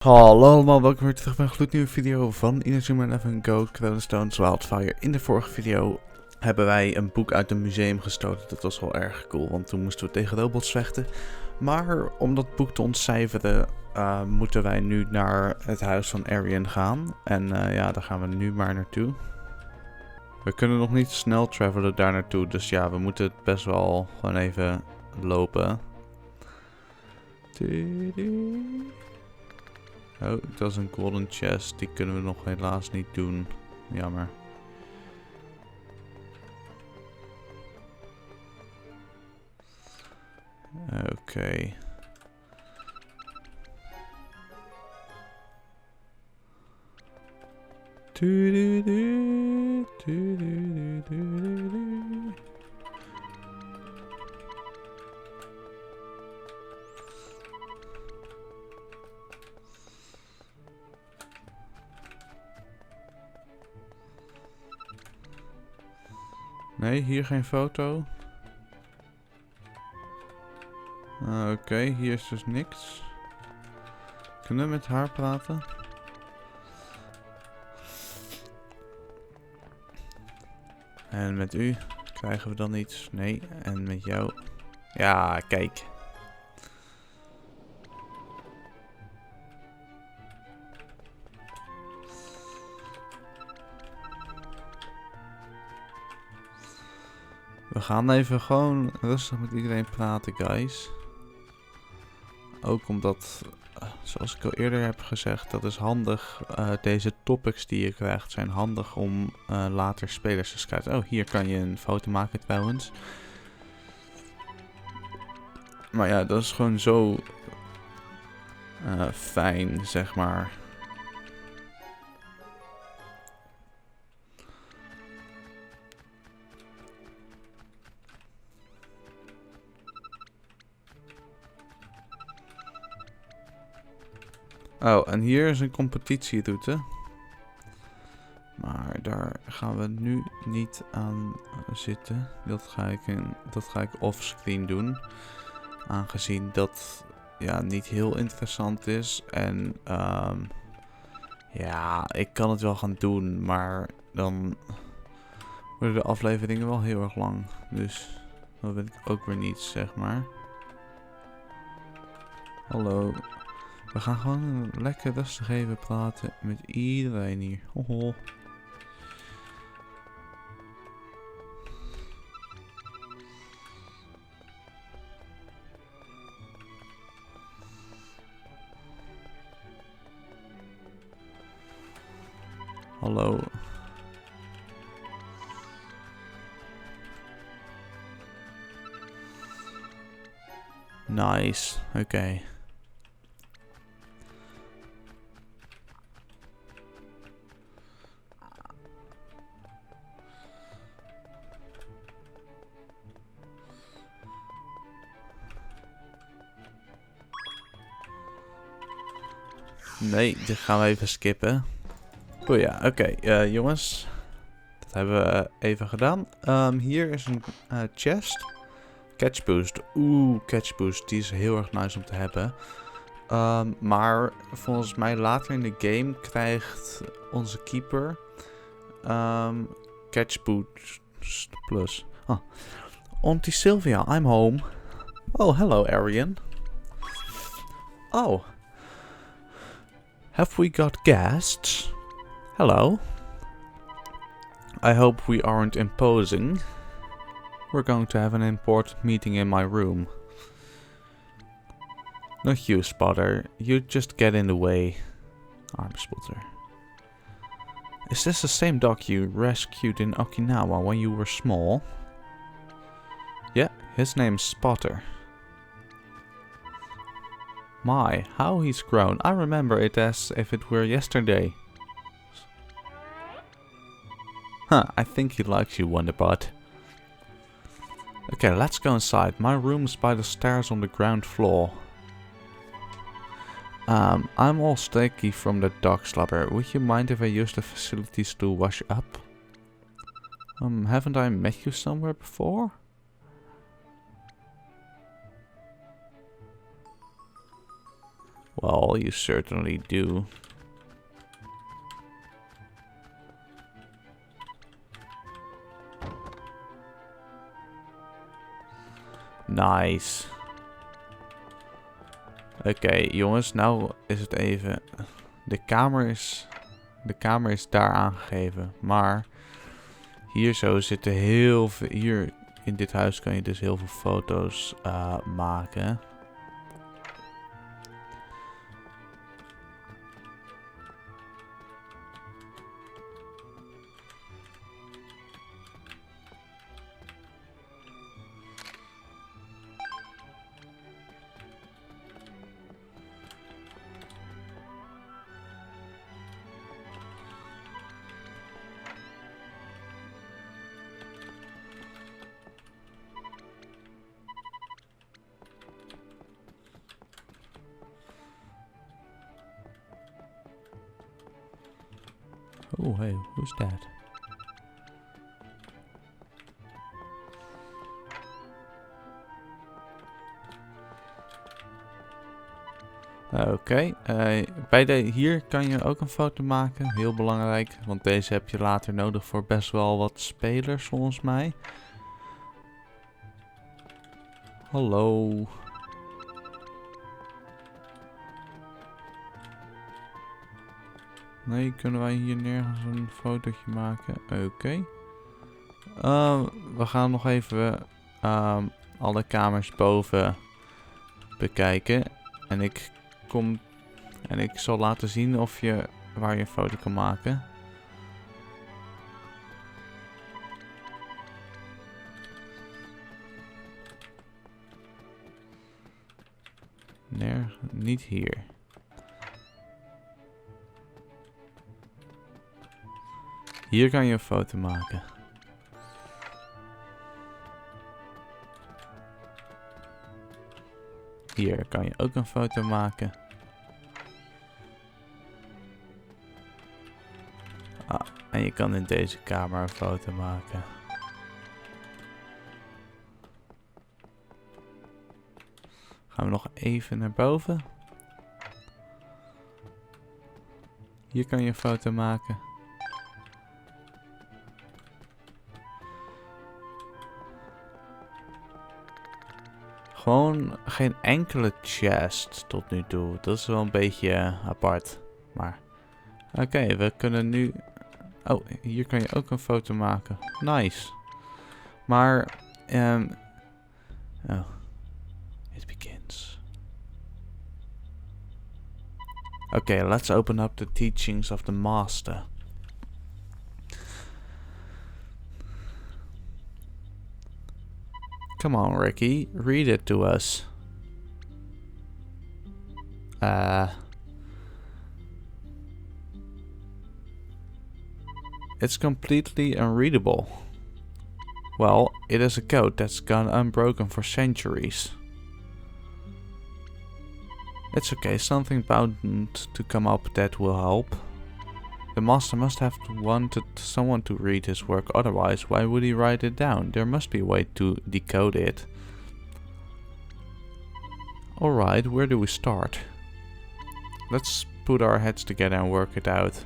Hallo allemaal, welkom weer terug bij een gloednieuwe video van Inazuma Eleven Go, Chrono Stones Wildfire. In de vorige video hebben wij een boek uit een museum gestolen. Dat was wel erg cool, want toen moesten we tegen robots vechten. Maar om dat boek te ontcijferen moeten wij nu naar het huis van Arian gaan. En ja, daar gaan we nu maar naartoe. We kunnen nog niet snel travelen daar naartoe, dus ja, we moeten het best wel gewoon even lopen. Oh, dat is een golden chest. Die kunnen we nog helaas niet doen. Jammer. Oké. Nee, hier geen foto. Oké, hier is dus niks. Kunnen we met haar praten? En met u krijgen we dan iets? Nee. En met jou? Ja, kijk. We gaan even gewoon rustig met iedereen praten, guys. Ook omdat, zoals ik al eerder heb gezegd, dat is handig. Deze topics die je krijgt zijn handig om later spelers te scouten. Oh, hier kan je een foto maken trouwens. Maar ja, dat is gewoon zo fijn, zeg maar. Oh, en hier is een competitieroute. Maar daar gaan we nu niet aan zitten. Dat ga ik offscreen doen. Aangezien dat ja, niet heel interessant is. En ja, ik kan het wel gaan doen. Maar dan worden de afleveringen wel heel erg lang. Dus dat weet ik ook weer niet, zeg maar. Hallo. We gaan gewoon lekker rustig even praten met iedereen hier. Hoho. Hallo. Nice. Oké. Nee, dit gaan we even skippen. Oh ja, oké, jongens. Dat hebben we even gedaan. Hier is een chest. Catch boost. Oeh, catch boost. Die is heel erg nice om te hebben. Maar volgens mij later in de game krijgt onze keeper catch boost plus. Oh. Auntie Sylvia, I'm home. Oh, hello Arian. Oh. Have we got guests? Hello. I hope we aren't imposing. We're going to have an important meeting in my room. Not you, Spotter. You just get in the way. Arm Spotter. Is this the same dog you rescued in Okinawa when you were small? Yeah, his name's Spotter. My, how he's grown. I remember it as if it were yesterday. Huh, I think he likes you, Wonderbot. Okay, let's go inside. My room's by the stairs on the ground floor. I'm all sticky from the dog slobber. Would you mind if I use the facilities to wash up? Haven't I met you somewhere before? Well, you certainly do. Nice. Oké, jongens, nou is het even... De kamer is daar aangegeven, maar hier zo zitten heel veel... Hier in dit huis kan je dus heel veel foto's maken. Oh, hey, who's that? Oké, hier kan je ook een foto maken. Heel belangrijk, want deze heb je later nodig voor best wel wat spelers volgens mij. Hallo. Nee, kunnen wij hier nergens een fotootje maken? Oké. We gaan nog even alle kamers boven bekijken. En ik zal laten zien waar je een foto kan maken. Nee, niet hier. Hier kan je een foto maken. Hier kan je ook een foto maken. Ah, en je kan in deze kamer een foto maken. Gaan we nog even naar boven. Hier kan je een foto maken. Gewoon geen enkele chest tot nu toe. Dat is wel een beetje apart. Maar oké, we kunnen nu... Oh, hier kan je ook een foto maken. Nice. Maar... Oh. It begins. Okay, let's open up the teachings of the master. Come on, Ricky, read it to us. It's completely unreadable. Well, it is a code that's gone unbroken for centuries. It's okay, something bound to come up that will help. The master must have wanted someone to read his work, otherwise why would he write it down? There must be a way to decode it. Alright, where do we start? Let's put our heads together and work it out.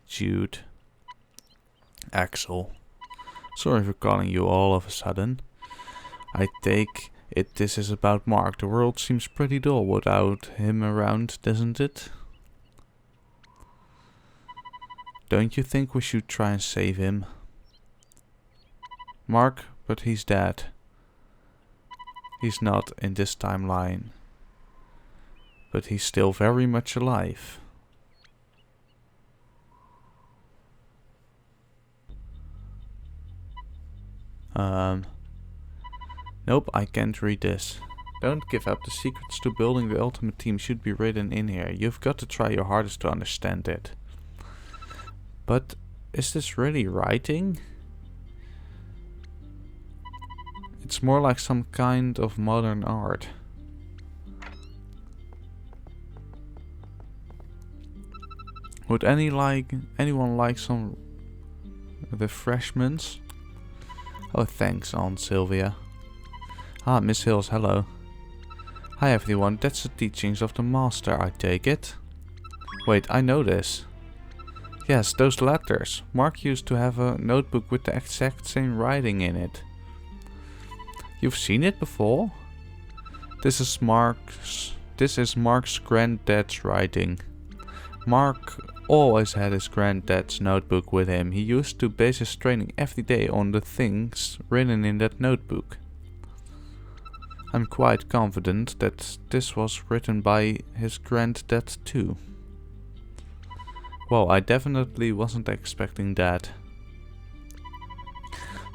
Jude. Axel. Sorry for calling you all of a sudden. I take it this is about Mark. The world seems pretty dull without him around, doesn't it? Don't you think we should try and save him? Mark, but he's dead. He's not in this timeline. But he's still very much alive. Nope, I can't read this. Don't give up. The secrets to building the ultimate team should be written in here. You've got to try your hardest to understand it. But is this really writing? It's more like some kind of modern art. Would anyone like some refreshments? Oh, thanks, Aunt Sylvia. Ah, Miss Hills, hello. Hi everyone, that's the teachings of the master, I take it. Wait, I know this. Yes, those letters. Mark used to have a notebook with the exact same writing in it. You've seen it before? This is Mark's granddad's writing. Mark always had his granddad's notebook with him. He used to base his training every day on the things written in that notebook. I'm quite confident that this was written by his granddad too. Well, I definitely wasn't expecting that.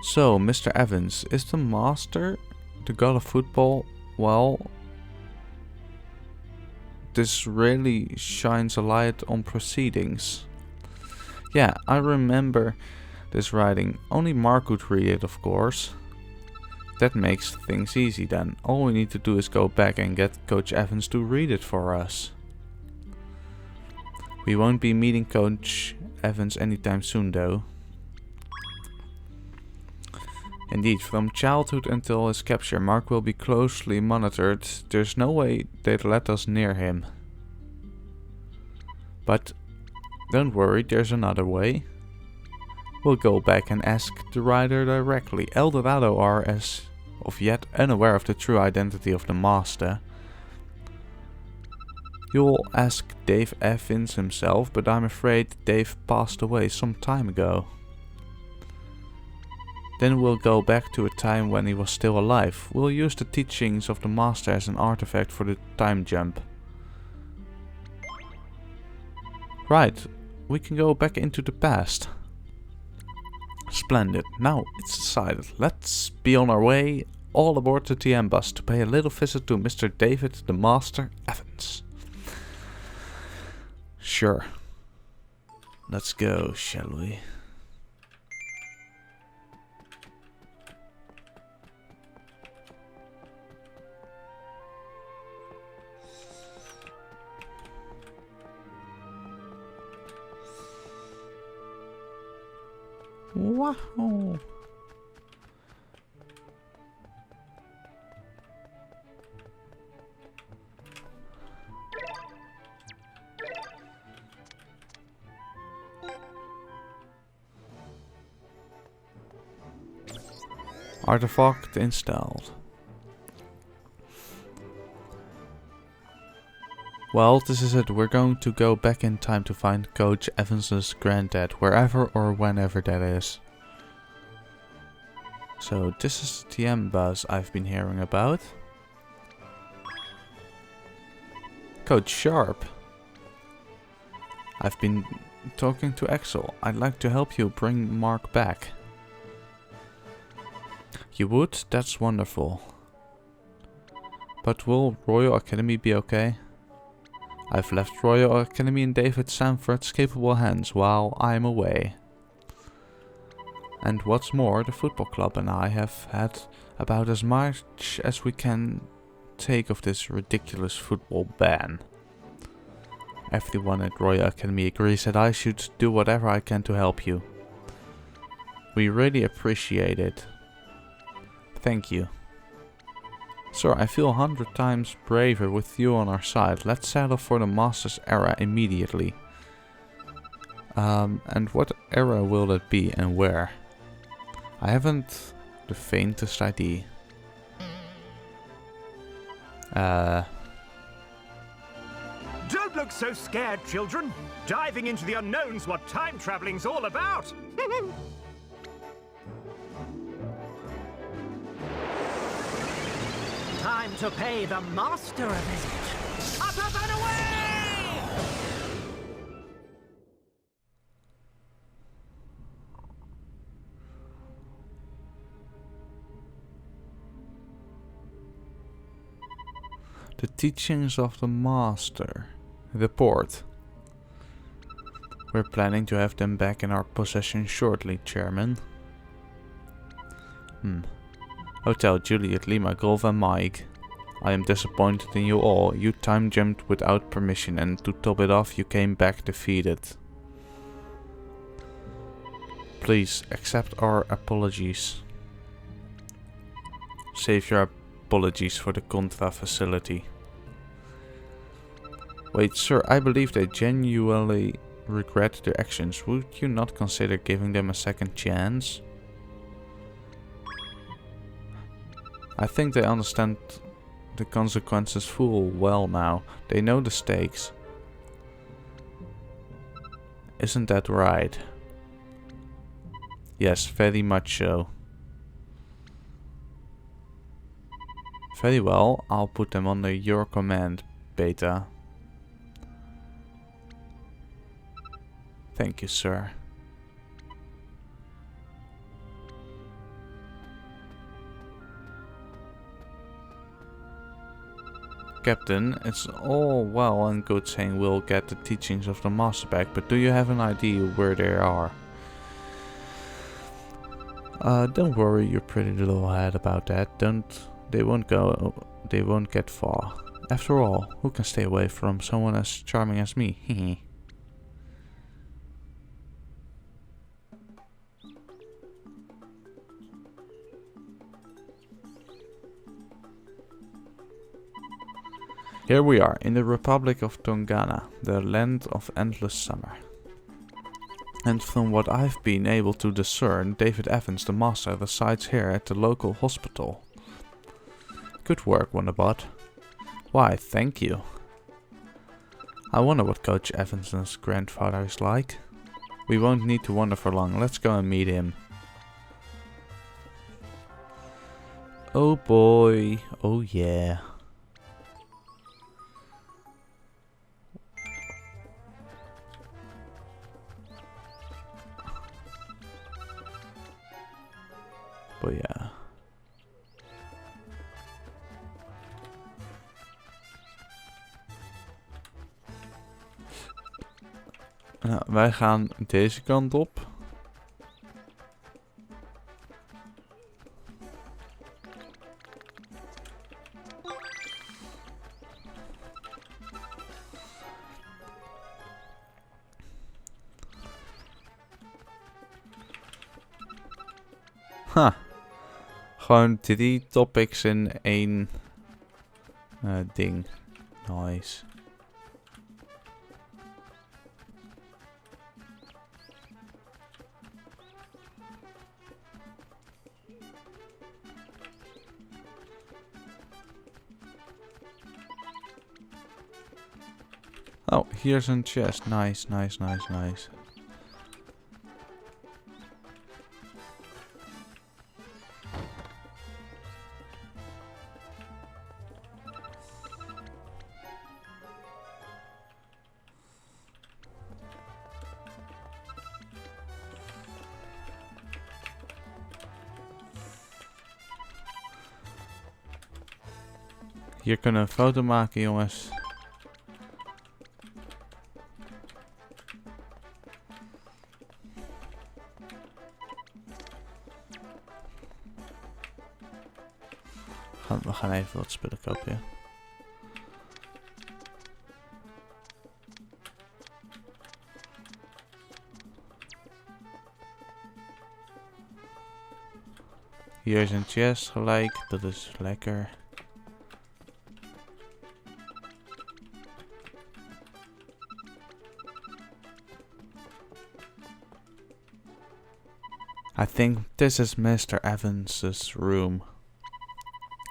So, Mr. Evans, is the master the god of football? Well, this really shines a light on proceedings. Yeah, I remember this writing. Only Mark could read it, of course. That makes things easy then. All we need to do is go back and get Coach Evans to read it for us. We won't be meeting Coach Evans anytime soon though. Indeed, from childhood until his capture, Mark will be closely monitored. There's no way they'd let us near him. But don't worry, there's another way. We'll go back and ask the writer directly. Eldorado are as of yet unaware of the true identity of the master. You'll ask Dave Evans himself, but I'm afraid Dave passed away some time ago. Then we'll go back to a time when he was still alive. We'll use the teachings of the master as an artifact for the time jump. Right, we can go back into the past. Splendid. Now it's decided. Let's be on our way. All aboard the TM bus to pay a little visit to Mr. David the Master Evans. Sure. Let's go, shall we? Wow. Artifact installed. Well, this is it. We're going to go back in time to find Coach Evans's granddad, wherever or whenever that is. So this is the TM bus I've been hearing about. Coach Sharp. I've been talking to Axel. I'd like to help you bring Mark back. You would? That's wonderful. But will Royal Academy be okay? I've left Royal Academy in David Sanford's capable hands while I'm away. And what's more, the football club and I have had about as much as we can take of this ridiculous football ban. Everyone at Royal Academy agrees that I should do whatever I can to help you. We really appreciate it. Thank you. Sir, I feel 100 times braver with you on our side. Let's settle for the Master's era immediately. And what era will that be and where? I haven't the faintest idea. Don't look so scared, children. Diving into the unknown's what time traveling's all about. Time to pay the master a visit. Up, up, and away! The teachings of the master. Report. We're planning to have them back in our possession shortly, Chairman. Hotel Juliet Lima Golf and Mike. I am disappointed in you all. You time jumped without permission and to top it off you came back defeated. Please, accept our apologies. Save your apologies for the Contra facility. Wait, sir, I believe they genuinely regret their actions. Would you not consider giving them a second chance? I think they understand the consequences full well now. They know the stakes. Isn't that right? Yes, very much so. Very well, I'll put them under your command, Beta. Thank you, sir. Captain, it's all well and good saying we'll get the teachings of the master back, but do you have an idea where they are? Don't worry your pretty little head about that. They won't get far. After all, who can stay away from someone as charming as me? Hehe. Here we are, in the Republic of Tongana, the land of endless summer. And from what I've been able to discern, David Evans, the master, resides here at the local hospital. Good work, Wonderbot. Why, thank you. I wonder what Coach Evans' grandfather is like. We won't need to wonder for long, let's go and meet him. Oh boy, oh yeah. But ja. Nou, wij gaan deze kant op. Ha. Gewoon 3 topics in 1 ding. Nice. Oh, here's a chest. Nice, nice, nice, nice. Hier kunnen we een foto maken, jongens. We gaan even wat spullen kopen, ja. Hier is een chest gelijk, dat is lekker. I think this is Mr. Evans's room.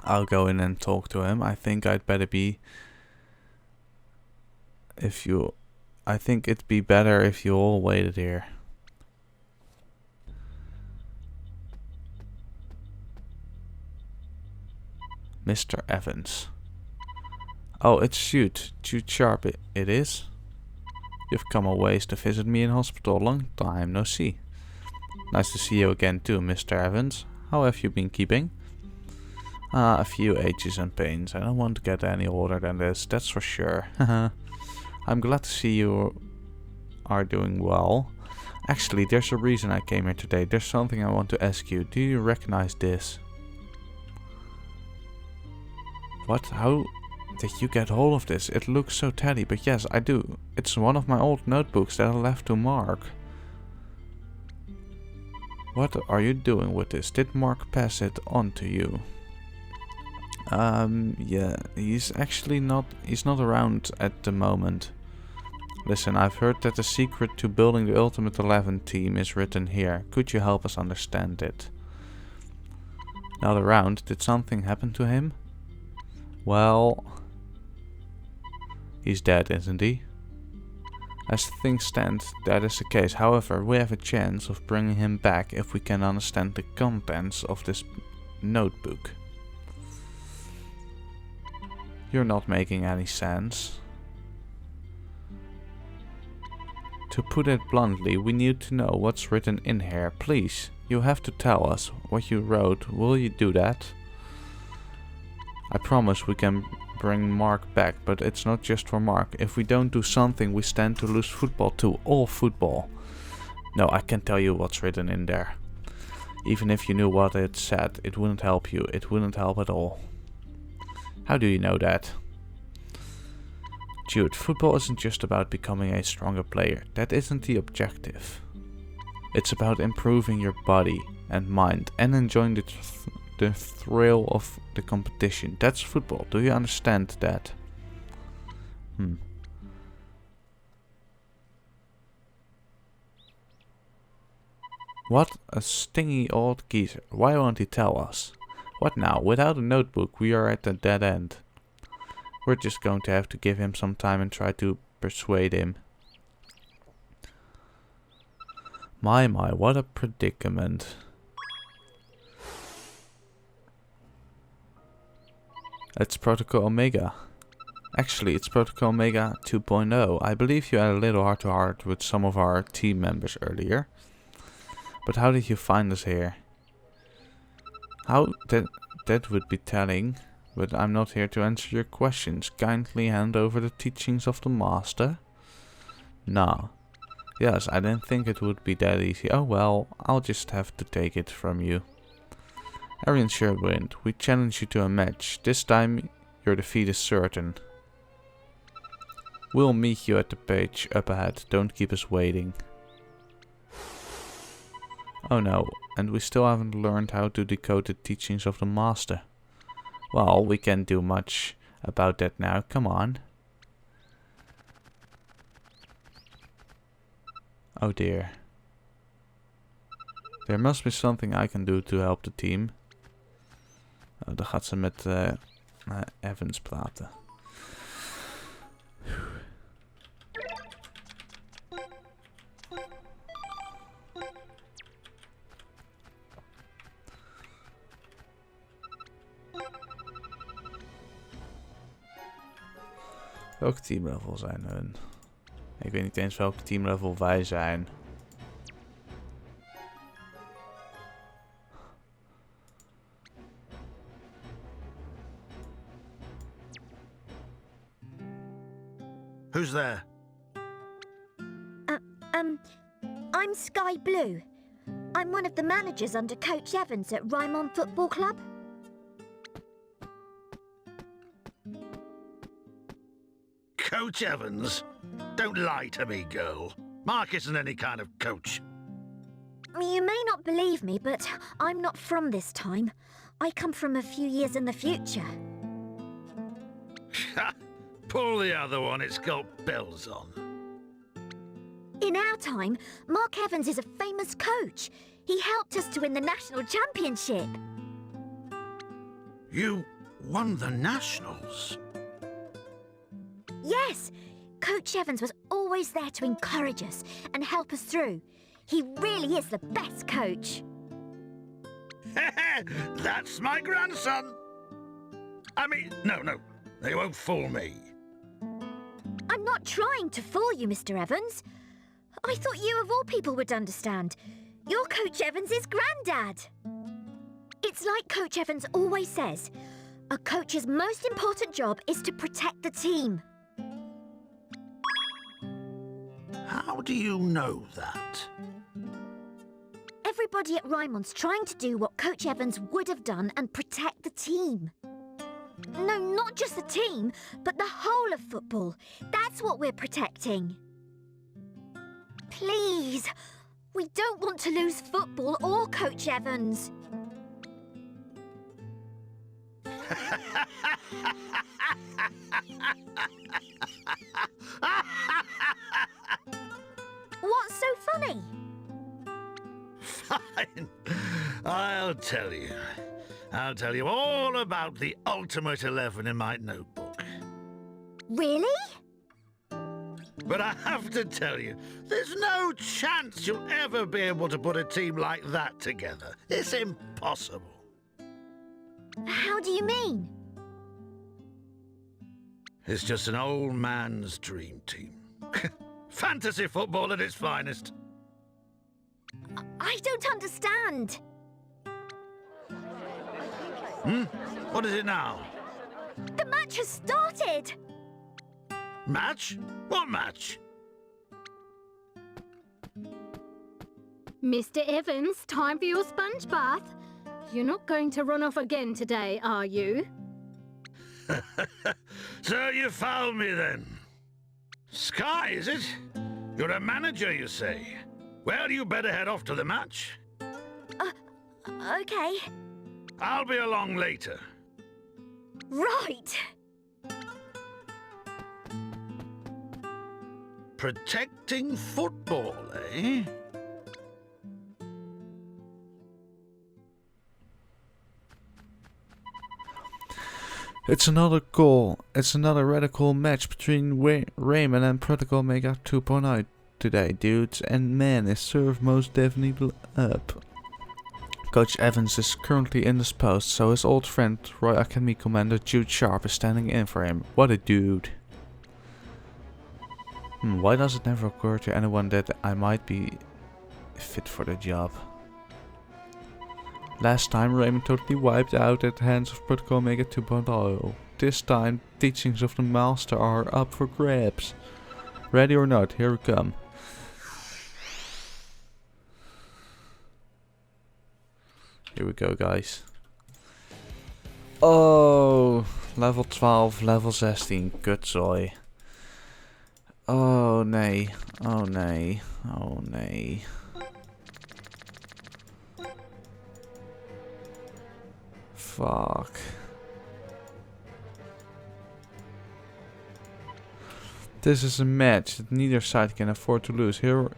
I'll go in and talk to him. I think I'd better be... I think it'd be better if you all waited here. Mr. Evans. Oh, it's Jude. Jude Sharp it is? You've come a ways to visit me in hospital. Long time no see. Nice to see you again too, Mr. Evans. How have you been keeping? A few aches and pains. I don't want to get any older than this, that's for sure. I'm glad to see you are doing well. Actually, there's a reason I came here today. There's something I want to ask you. Do you recognize this? What? How did you get hold of this? It looks so tatty, but yes, I do. It's one of my old notebooks that I left to Mark. What are you doing with this? Did Mark pass it on to you? Yeah, he's not around at the moment. Listen, I've heard that the secret to building the Ultimate 11 team is written here. Could you help us understand it? Not around. Did something happen to him? Well, he's dead, isn't he? As things stand, that is the case. However, we have a chance of bringing him back if we can understand the contents of this notebook. You're not making any sense. To put it bluntly, we need to know what's written in here. Please, you have to tell us what you wrote. Will you do that? I promise we can bring Mark back, but it's not just for Mark. If we don't do something, we stand to lose football too. All football. No, I can tell you what's written in there. Even if you knew what it said, it wouldn't help you. It wouldn't help at all. How do you know that? Jude, football isn't just about becoming a stronger player. That isn't the objective. It's about improving your body and mind and enjoying the thrill of the competition. That's football. Do you understand that? What a stingy old geezer. Why won't he tell us? What now? Without a notebook, we are at a dead end. We're just going to have to give him some time and try to persuade him. My, what a predicament. It's Protocol Omega. Actually, it's Protocol Omega 2.0. I believe you had a little heart-to-heart with some of our team members earlier. But how did you find us here? That would be telling, but I'm not here to answer your questions. Kindly hand over the teachings of the master. Nah. Yes, I didn't think it would be that easy. Oh well, I'll just have to take it from you. Arian Sherwind, we challenge you to a match. This time, your defeat is certain. We'll meet you at the page up ahead. Don't keep us waiting. Oh no, and we still haven't learned how to decode the teachings of the master. Well, we can't do much about that now. Come on. Oh dear. There must be something I can do to help the team. Oh, dan gaat ze met Evans praten. Welk teamlevel zijn hun? Ik weet niet eens welk teamlevel wij zijn. Who's there? I'm Sky Blue. I'm one of the managers under Coach Evans at Rymon Football Club. Coach Evans? Don't lie to me, girl. Mark isn't any kind of coach. You may not believe me, but I'm not from this time. I come from a few years in the future. Pull the other one, it's got bells on. In our time, Mark Evans is a famous coach. He helped us to win the national championship. You won the Nationals? Yes, Coach Evans was always there to encourage us and help us through. He really is the best coach. That's my grandson. I mean, no, they won't fool me. I'm not trying to fool you, Mr. Evans. I thought you of all people would understand. You're Coach Evans' granddad. It's like Coach Evans always says, a coach's most important job is to protect the team. How do you know that? Everybody at Rymon's trying to do what Coach Evans would have done and protect the team. No, not just the team, but the whole of football. That's what we're protecting. Please, We don't want to lose football or Coach Evans. What's so funny? Fine. I'll tell you. I'll tell you all about the Ultimate 11 in my notebook. Really? But I have to tell you, there's no chance you'll ever be able to put a team like that together. It's impossible. How do you mean? It's just an old man's dream team. Fantasy football at its finest. I don't understand. What is it now? The match has started. Match? What match? Mr. Evans, time for your sponge bath. You're not going to run off again today, are you? So you found me then. Sky, is it? You're a manager, you say? Well, you better head off to the match. Okay. I'll be along later. Right. Protecting football, eh? It's another goal. It's another radical match between Raymond and Protocol Mega 2.0 today, dudes. And man, is serve most definitely up. Coach Evans is currently indisposed, so his old friend Royal Academy Commander Jude Sharp is standing in for him. What a dude. Why does it never occur to anyone that I might be fit for the job? Last time Raymond totally wiped out at the hands of Protocol Mega 2.0. This time teachings of the master are up for grabs. Ready or not, here we come. Here we go, guys. Oh, level 12, level 16, kutzooi. Oh nee, oh nee, oh nee. Fuck. This is a match that neither side can afford to lose. Here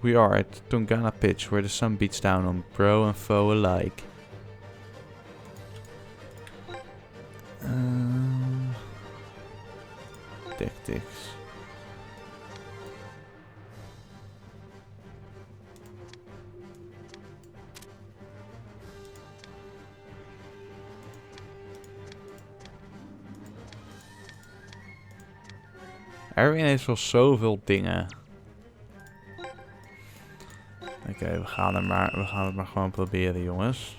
we are at Tungana pitch, where the sun beats down on bro and foe alike. Tactics. Erwin heeft wel zoveel dingen. Oké, we gaan het maar gewoon proberen, jongens.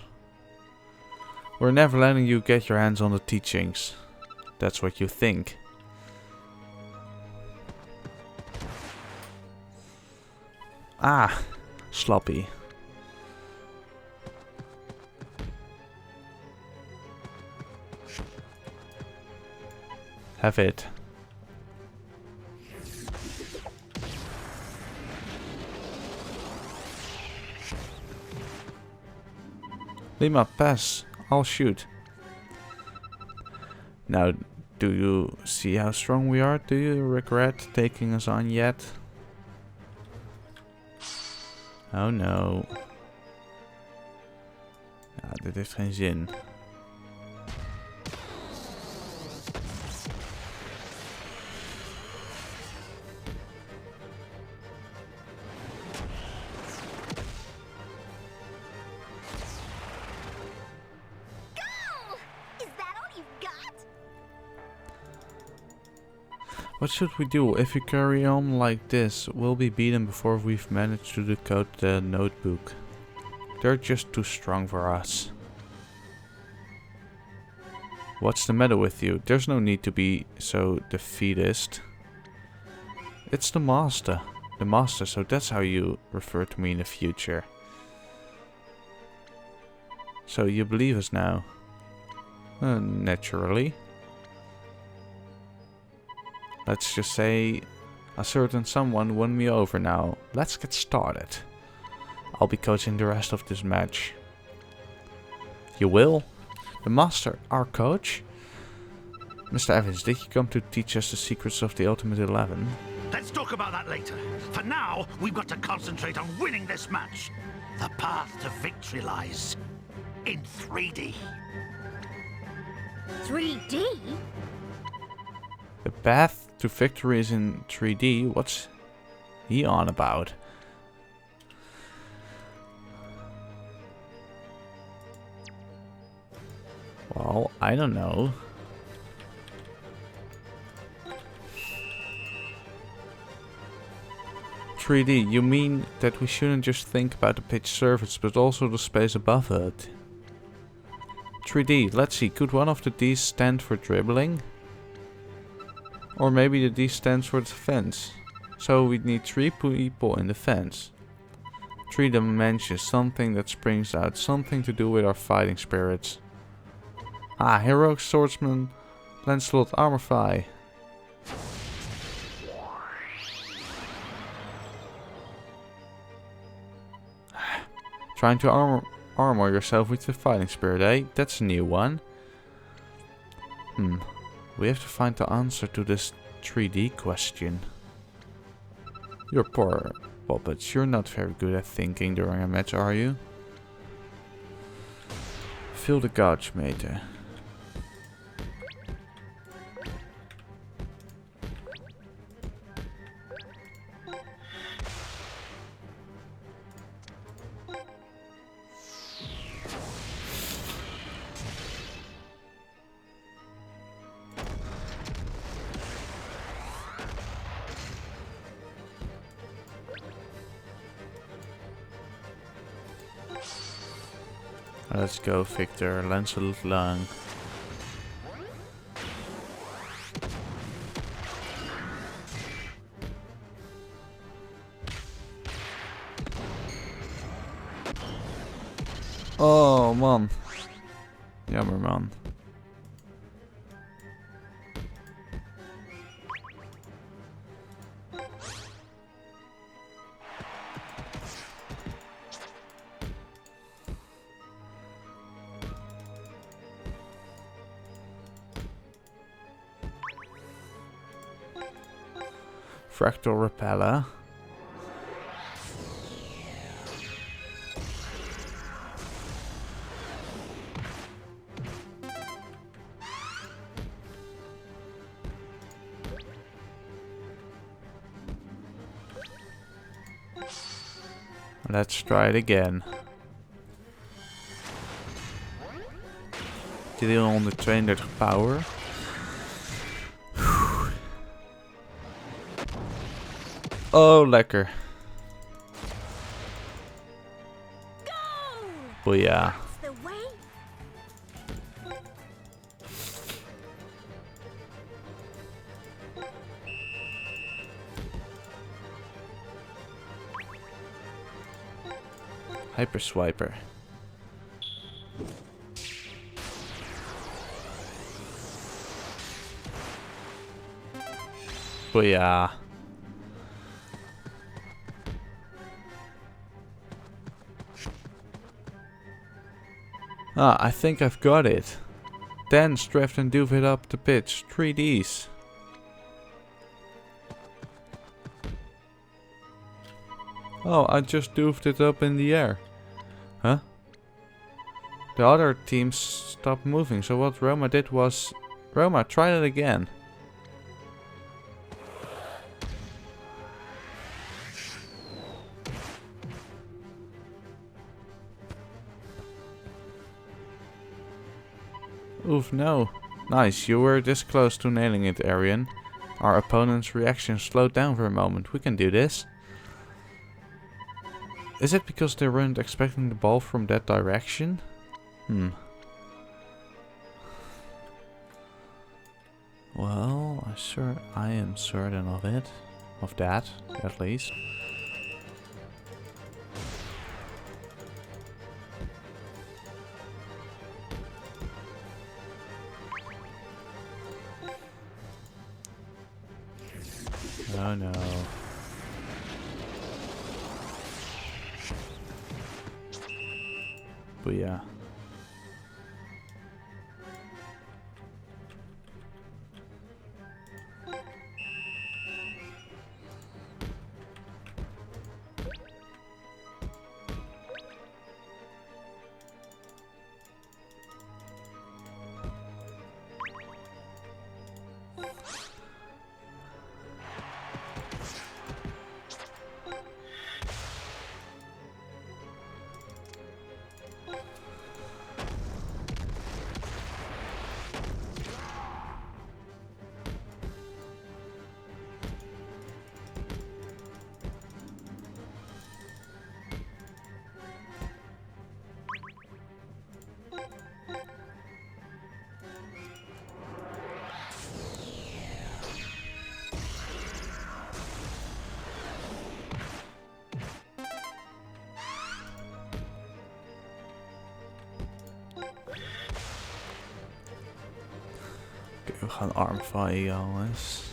We're never letting you get your hands on the teachings. That's what you think. Ah, slappy. Have it. Lima, pass. I'll shoot. Now, do you see how strong we are? Do you regret taking us on yet? Oh no. Ja, dit heeft geen zin. What should we do? If we carry on like this, we'll be beaten before we've managed to decode the notebook. They're just too strong for us. What's the matter with you? There's no need to be so defeatist. It's the master. The master, so that's how you refer to me in the future. So you believe us now? Naturally. Let's just say a certain someone won me over now. Let's get started. I'll be coaching the rest of this match. You will? The master, our coach? Mr. Evans, did you come to teach us the secrets of the Ultimate 11? Let's talk about that later. For now, we've got to concentrate on winning this match. The path to victory lies in 3D. 3D? The path to victory is in 3D? What's he on about? Well, I don't know. "3D, you mean that we shouldn't just think about the pitch surface, but also the space above it? 3D, let's see, could one of the D's stand for dribbling? Or maybe the D stands for defense. So we need 3 people in defense. 3 dimensions, something that springs out, something to do with our fighting spirits. Ah, heroic swordsman, Lancelot Armorify. Trying to armor yourself with the fighting spirit, eh? That's a new one. We have to find the answer to this 3D question. You're poor puppets. You're not very good at thinking during a match, are you? Fill the gauge meter. Let's go, Victor. Lancelot Lang. Oh man. Jammer man. Fractal Repeller. Let's try it again. Dit is 132 power. Oh, lekker. Booyah. Hyper Swiper. Booyah. Ah, I think I've got it. Dance, drift and doof it up the pitch. 3Ds. Oh, I just doofed it up in the air. Huh? The other teams stopped moving, so what Roma did was... Roma, try that again. Oof, no. Nice, you were this close to nailing it, Arian. Our opponent's reaction slowed down for a moment. We can do this. Is it because they weren't expecting the ball from that direction? Well, I am certain of it. Of that, at least. Oh no. Booyah. We gaan armfire, jongens.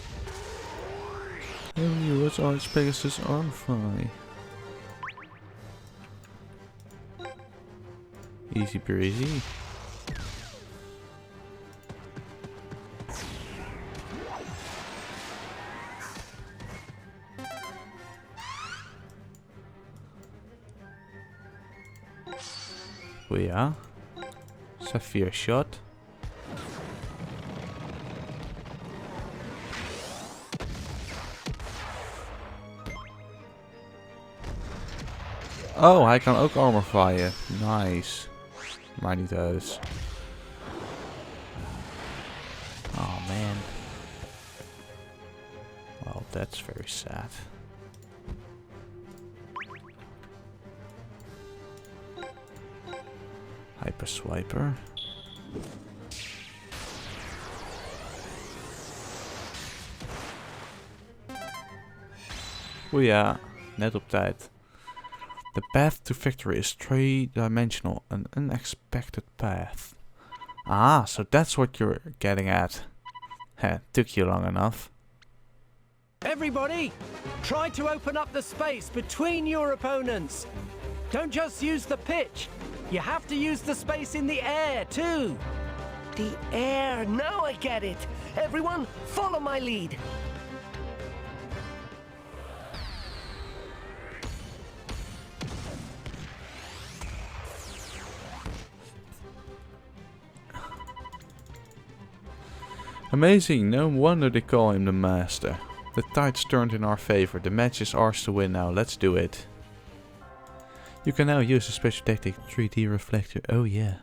Hey, what's Arch Pegasus armfire? Easy breezy. Booyah. Sapphire shot. Oh, hij kan ook armor fire. Nice. Maar niet uit. Oh man. Well, that's very sad. Hyper swiper. Oeh, net op tijd. The path to victory is three-dimensional, an unexpected path. Ah, so that's what you're getting at. Heh, took you long enough. Everybody, try to open up the space between your opponents. Don't just use the pitch. You have to use the space in the air, too. The air, now I get it. Everyone, follow my lead. Amazing, no wonder they call him the master. The tide's turned in our favor. The match is ours to win now. Let's do it. You can now use a special tactic 3D reflector. Oh yeah.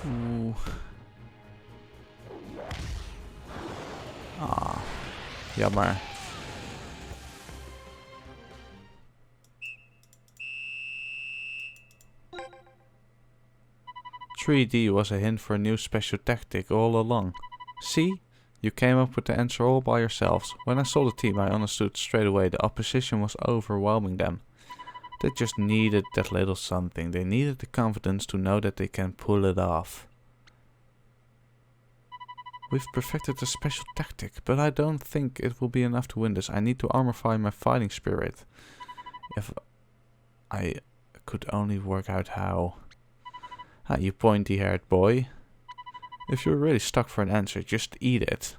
Ooh. Ah, jammer. "3D was a hint for a new special tactic all along. See? You came up with the answer all by yourselves. When I saw the team, I understood straight away the opposition was overwhelming them. They just needed that little something. They needed the confidence to know that they can pull it off. We've perfected a special tactic, but I don't think it will be enough to win this. I need to armorify my fighting spirit. If I could only work out how." Ah, you pointy-haired boy. If you're really stuck for an answer, just eat it.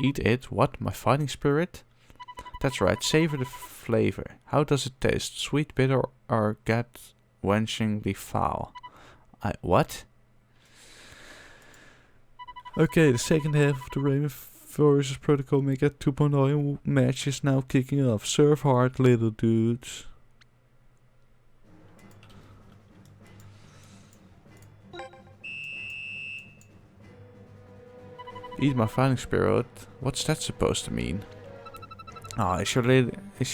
Eat it? What? My fighting spirit? That's right, savor the flavor. How does it taste? Sweet, bitter, or gut-wrenchingly foul? What? Okay, the second half of the Raven vs Protocol Mega 2.0 match is now kicking off. Serve hard, little dudes. Eat my fighting spirit? What's that supposed to mean? Ah, is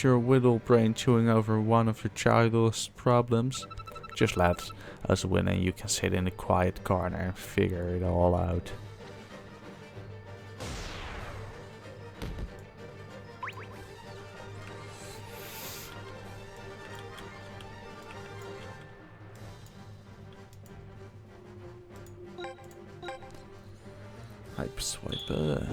your little brain chewing over one of your childless problems? Just let us win and you can sit in a quiet corner and figure it all out. Hyperswiper.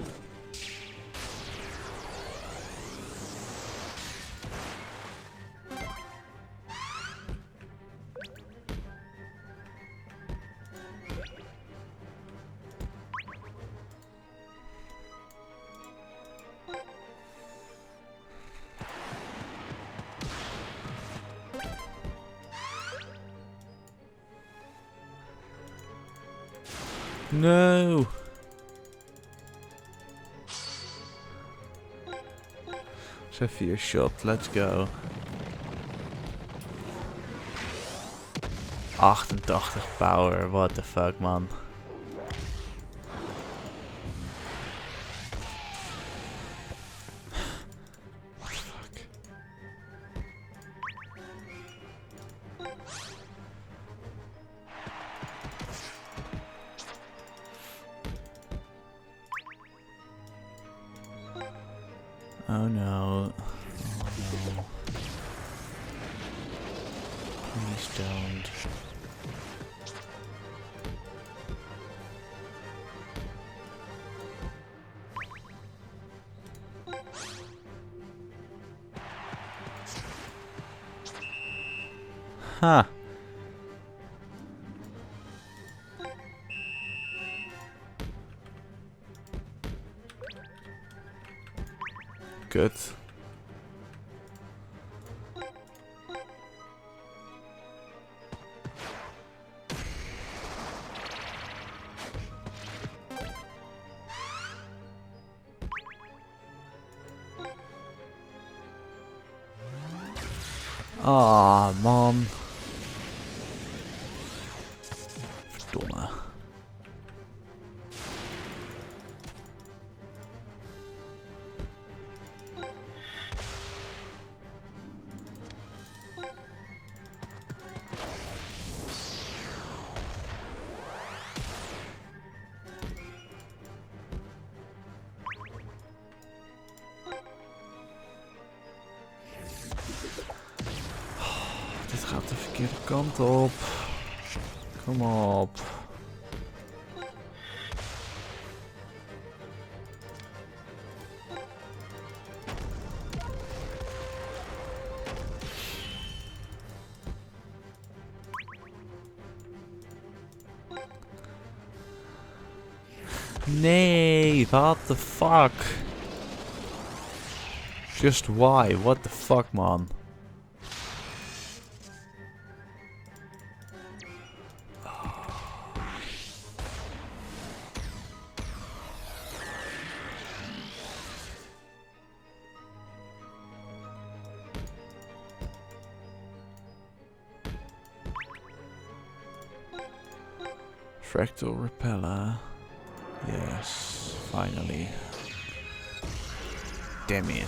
No. Sapphire shot, let's go. 88 power, what the fuck man. Oh no. Oh no. Please don't. Huh. Good. Ah, man. Verdomme. Dit gaat de verkeerde kant op. Kom op. Nee, what the fuck? Just why? What the fuck, man? Fractal repeller. Yes, finally. Damn it.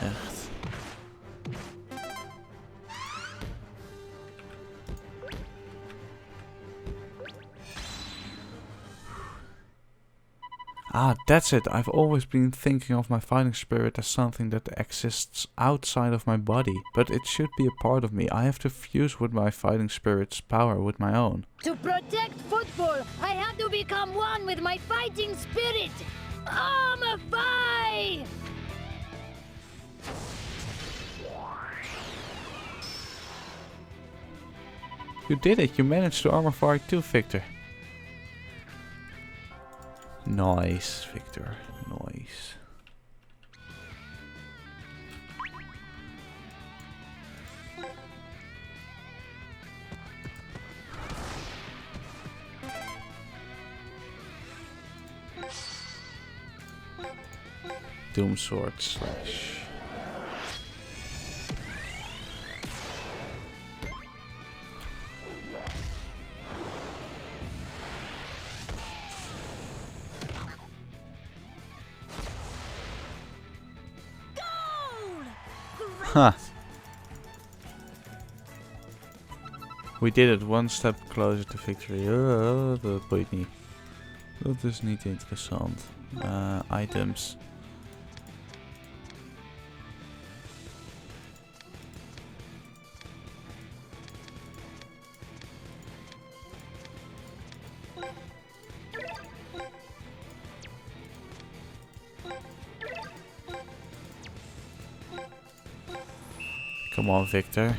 Echt. Ah, that's it. I've always been thinking of my fighting spirit as something that exists outside of my body. But it should be a part of me. I have to fuse with my fighting spirit's power with my own. To protect football, I had to become one with my fighting spirit. Armify! You did it. You managed to armify too, Victor. Nice, Victor. Nice. Doom sword slash. Huh. We did it one step closer to victory. Dat boeit niet. Dat is niet interessant. Items. Come on, Victor.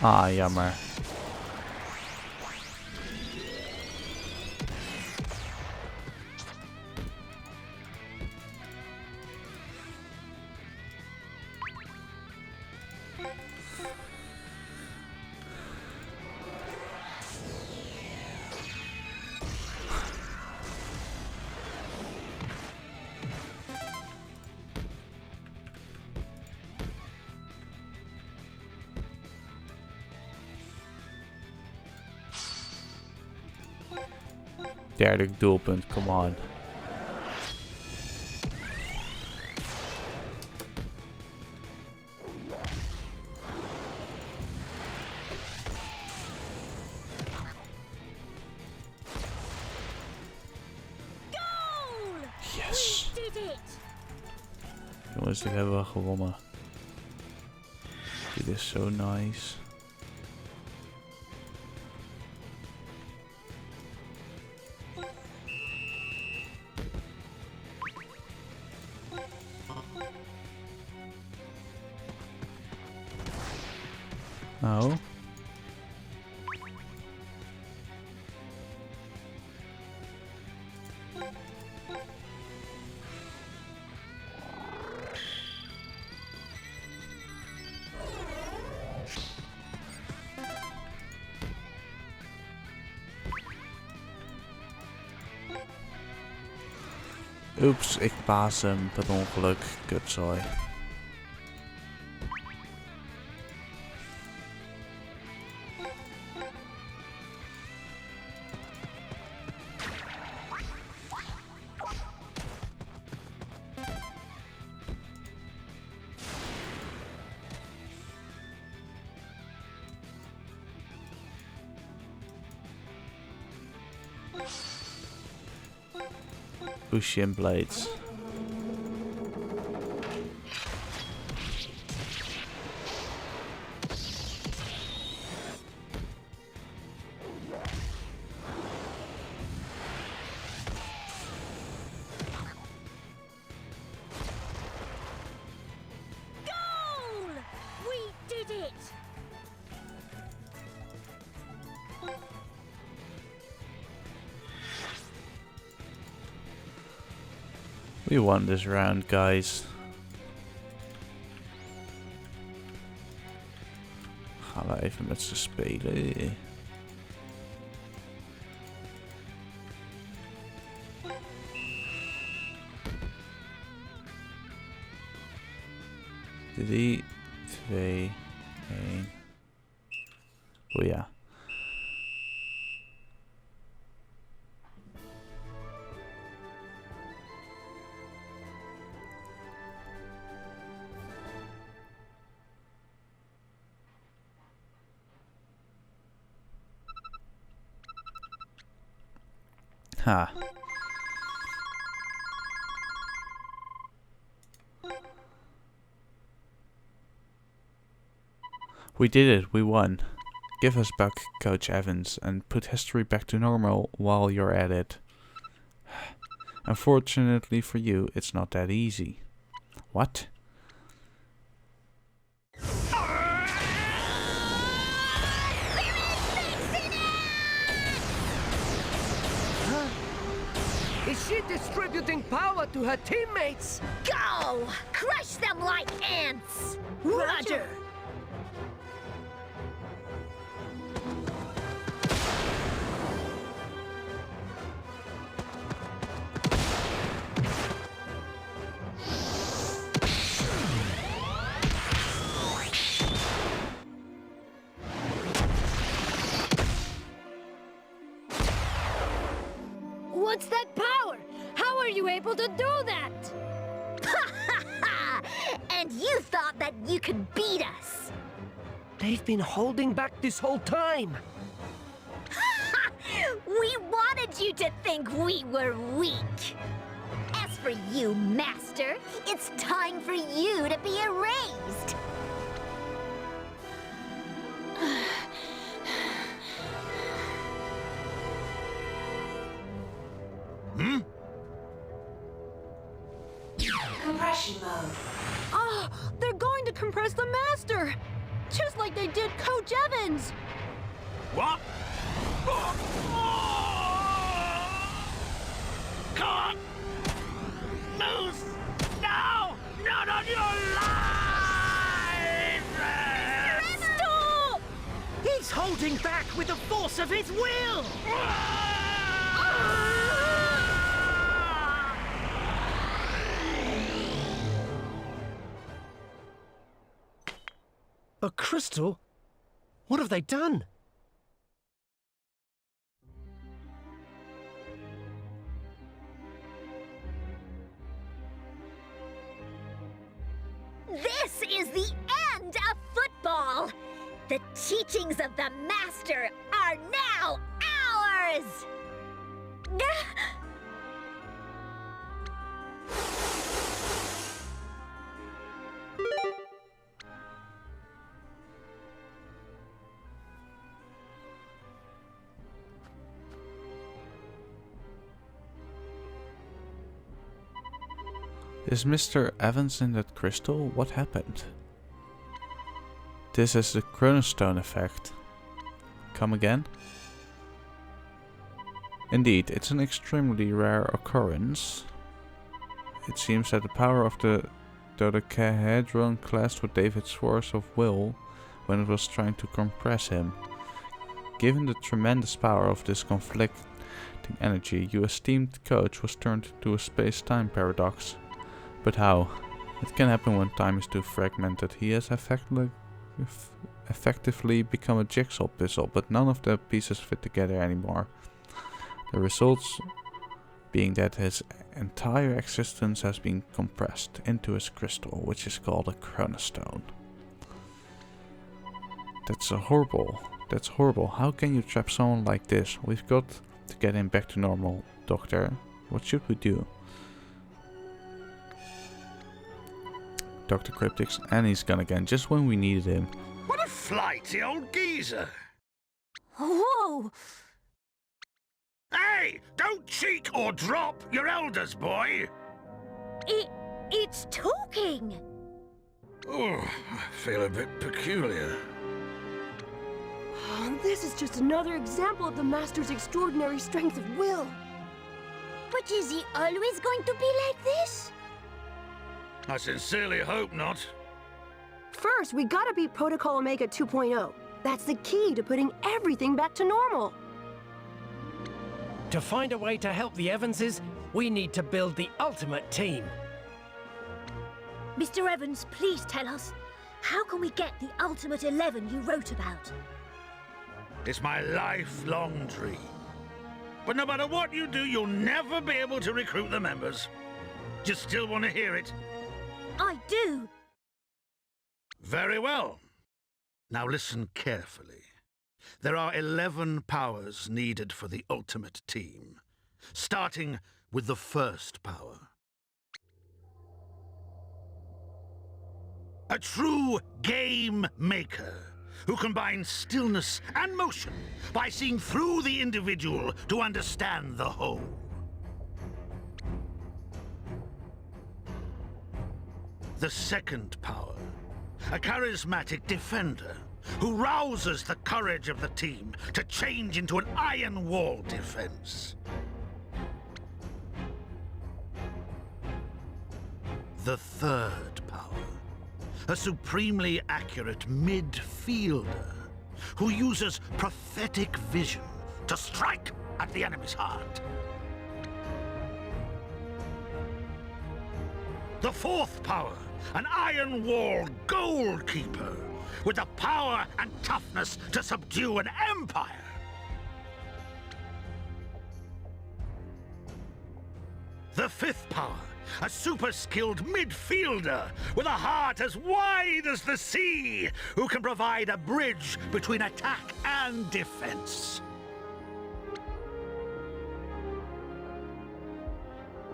Ah, jammer. Derde doelpunt, come on. Yes. Jongens, dit hebben we gewonnen. Dit is zo nice. Nou. Oeps, ik paas hem per ongeluk. Kutzooi. Bushian blades. Goal! We did it! We won this round, guys. Gaan we even met ze spelen. Drie, 2, 1. Oh ja. Ha. We did it, we won. Give us back Coach Evans and put history back to normal while you're at it. Unfortunately for you, it's not that easy. What? Is she distributing power to her teammates? Go! Crush them like ants! Roger! What's that power? How are you able to do that? And you thought that you could beat us? They've been holding back this whole time. We wanted you to think we were weak. As for you, Master, it's time for you to be erased. Compression mode. Ah, they're going to compress the Master! Just like they did Coach Evans! What? Come on! Move! Now! Not on your life! Stop! He's holding back with the force of his will! A crystal? What have they done? This is the end of football! The teachings of the Master are now ours! Is Mr. Evans in that crystal? What happened? This is the Chrono Stone effect. Come again? Indeed, it's an extremely rare occurrence. It seems that the power of the dodecahedron clashed with David's force of will when it was trying to compress him. Given the tremendous power of this conflicting energy, your esteemed coach was turned into a space-time paradox. But how? It can happen when time is too fragmented. He has effectively become a jigsaw puzzle, but none of the pieces fit together anymore. The results being that his entire existence has been compressed into his crystal, which is called a Chrono Stone. That's horrible. That's horrible. How can you trap someone like this? We've got to get him back to normal, Doctor. What should we do? Dr. Cryptic's and he's gone again, just when we needed him. What a flighty old geezer! Whoa! Hey! Don't cheek or drop your elders, boy! It's talking! Oh, I feel a bit peculiar. This is just another example of the Master's extraordinary strength of will. But is he always going to be like this? I sincerely hope not. First, we gotta beat Protocol Omega 2.0. That's the key to putting everything back to normal. To find a way to help the Evanses, we need to build the ultimate team. Mr. Evans, please tell us, how can we get the Ultimate 11 you wrote about? It's my lifelong dream. But no matter what you do, you'll never be able to recruit the members. Do you still want to hear it? I do. Very well. Now listen carefully. There are 11 powers needed for the ultimate team, starting with the first power. A true game maker who combines stillness and motion by seeing through the individual to understand the whole. The second power, a charismatic defender who rouses the courage of the team to change into an iron wall defense. The third power, a supremely accurate midfielder who uses prophetic vision to strike at the enemy's heart. The fourth power, an iron wall goalkeeper with the power and toughness to subdue an empire. The fifth power, A super-skilled midfielder with a heart as wide as the sea, who can provide a bridge between attack and defense.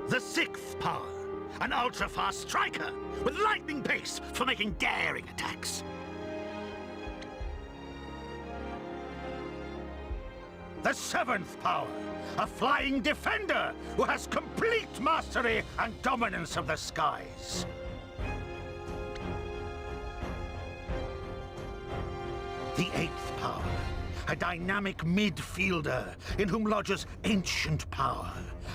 The 6th power, an ultra-fast striker with lightning pace for making daring attacks. The 7th power, a flying defender who has complete mastery and dominance of the skies. The 8th power, a dynamic midfielder in whom lodges ancient power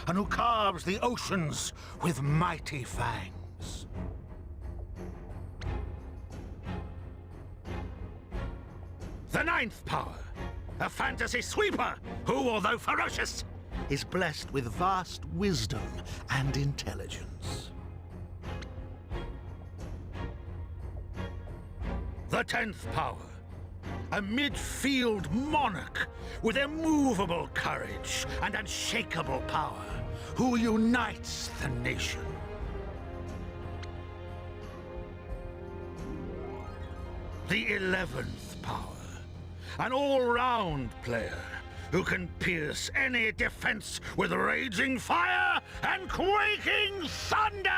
and who carves the oceans with mighty fangs. The 9th power, a fantasy sweeper who, although ferocious, is blessed with vast wisdom and intelligence. The 10th power, a midfield monarch with immovable courage and unshakable power, who unites the nation. The 11th power, an all-round player who can pierce any defense with raging fire and quaking thunder!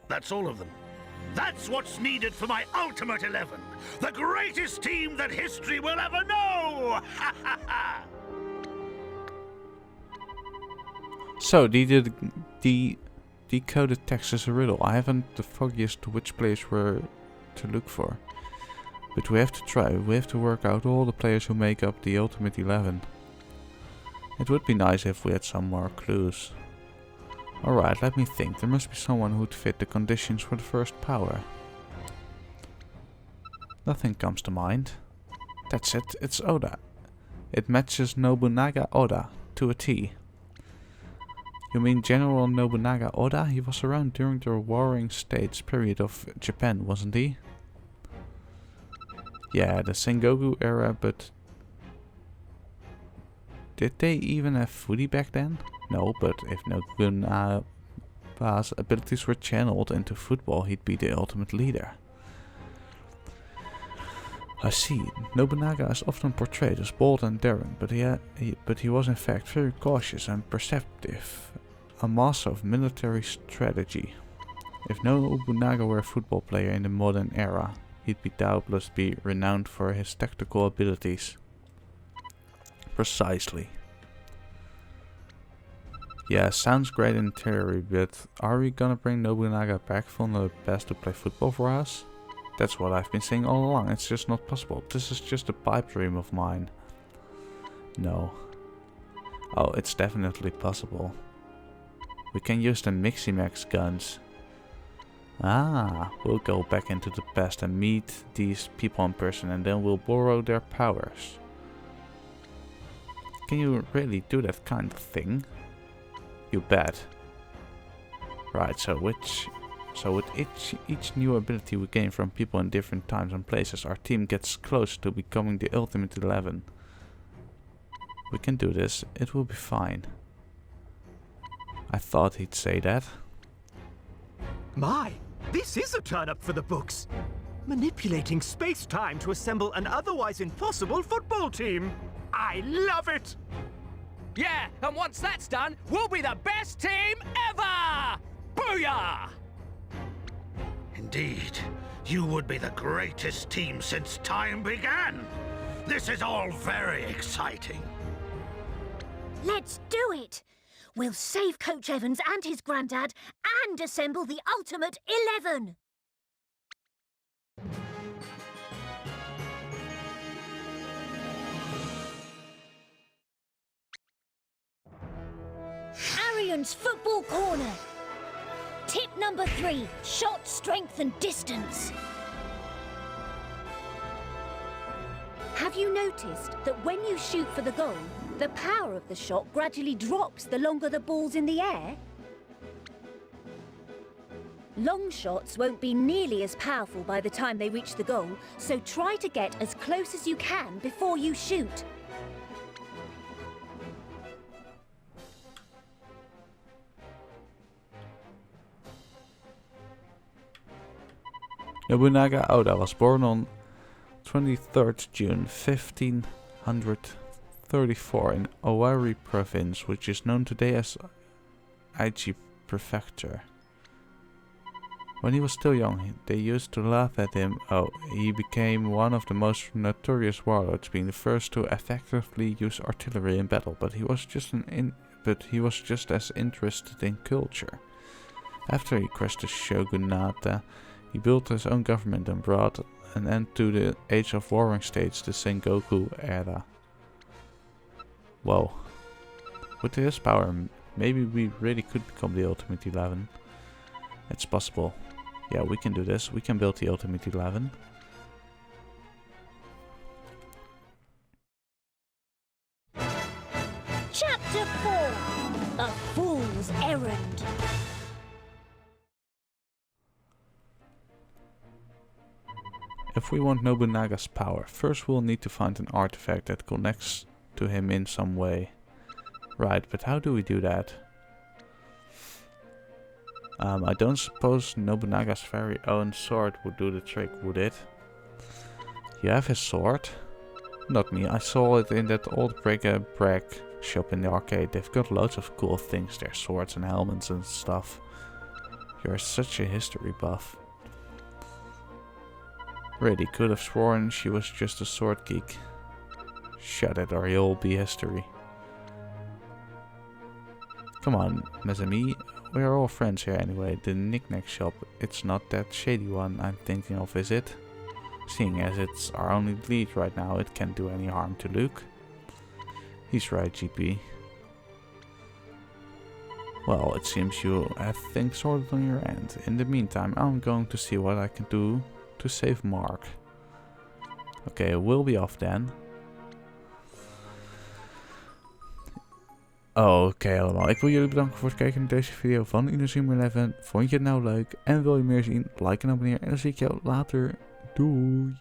That's all of them. That's what's needed for my ultimate 11, the greatest team that history will ever know! So, the decoded text is a riddle. I haven't the foggiest which players were to look for. But we have to try. We have to work out all the players who make up the ultimate 11. It would be nice if we had some more clues. Alright, let me think. There must be someone who'd fit the conditions for the 1st power. Nothing comes to mind. That's it, it's Oda. It matches Nobunaga Oda to a T. You mean General Nobunaga Oda? He was around during the Warring States period of Japan, wasn't he? Yeah, the Sengoku era, but... Did they even have foodie back then? No, but if Nobunaga's abilities were channeled into football, he'd be the ultimate leader. I see. Nobunaga is often portrayed as bold and daring, but he was in fact very cautious and perceptive, a master of military strategy. If Nobunaga were a football player in the modern era, he'd doubtless be renowned for his tactical abilities. Precisely. Yeah, sounds great in theory, but are we gonna bring Nobunaga back from the past to play football for us? That's what I've been saying all along, it's just not possible. This is just a pipe dream of mine. No. Oh, it's definitely possible. We can use the Miximax guns. Ah, we'll go back into the past and meet these people in person and then we'll borrow their powers. Can you really do that kind of thing? You bet. Right, so with each new ability we gain from people in different times and places, our team gets closer to becoming the ultimate 11. We can do this, it will be fine. I thought he'd say that. My, this is a turn-up for the books. Manipulating space-time to assemble an otherwise impossible football team. I love it! Yeah, and once that's done, we'll be the best team ever! Booyah! Indeed, you would be the greatest team since time began. This is all very exciting. Let's do it! We'll save Coach Evans and his granddad and assemble the ultimate 11! Arian's Football Corner. Tip number 3, shot strength and distance. Have you noticed that when you shoot for the goal, the power of the shot gradually drops the longer the ball's in the air? Long shots won't be nearly as powerful by the time they reach the goal, so try to get as close as you can before you shoot. Nobunaga Oda was born on 23rd June 1534 in Owari province, which is known today as Aichi Prefecture. When he was still young, they used to laugh at him. He became one of the most notorious warlords, being the first to effectively use artillery in battle, but he was just as interested in culture. After he crushed the shogunate, he built his own government and brought an end to the age of warring states, the Sengoku era. Whoa. With his power, maybe we really could become the Ultimate 11. It's possible. Yeah, we can do this. We can build the Ultimate 11. Chapter 4. A Fool's Errand. If we want Nobunaga's power, first we'll need to find an artifact that connects to him in some way. Right, but how do we do that? I don't suppose Nobunaga's very own sword would do the trick, would it? You have his sword? Not me, I saw it in that old bric-a-brac shop in the arcade. They've got loads of cool things there, swords and helmets and stuff. You're such a history buff. Really, could have sworn she was just a sword geek. Shut it or you'll be history. Come on, Mesami. We are all friends here anyway. The knick-knack shop, it's not that shady one I'm thinking of, is it? Seeing as it's our only lead right now, it can't do any harm to Luke. He's right, GP. Well, it seems you have things sorted on your end. In the meantime, I'm going to see what I can do to save Mark. Oké, we'll be off then. Oké allemaal, ik wil jullie bedanken voor het kijken naar deze video van Inazuma Eleven. Vond je het nou leuk en wil je meer zien? Like en abonneer en dan zie ik jou later. Doei!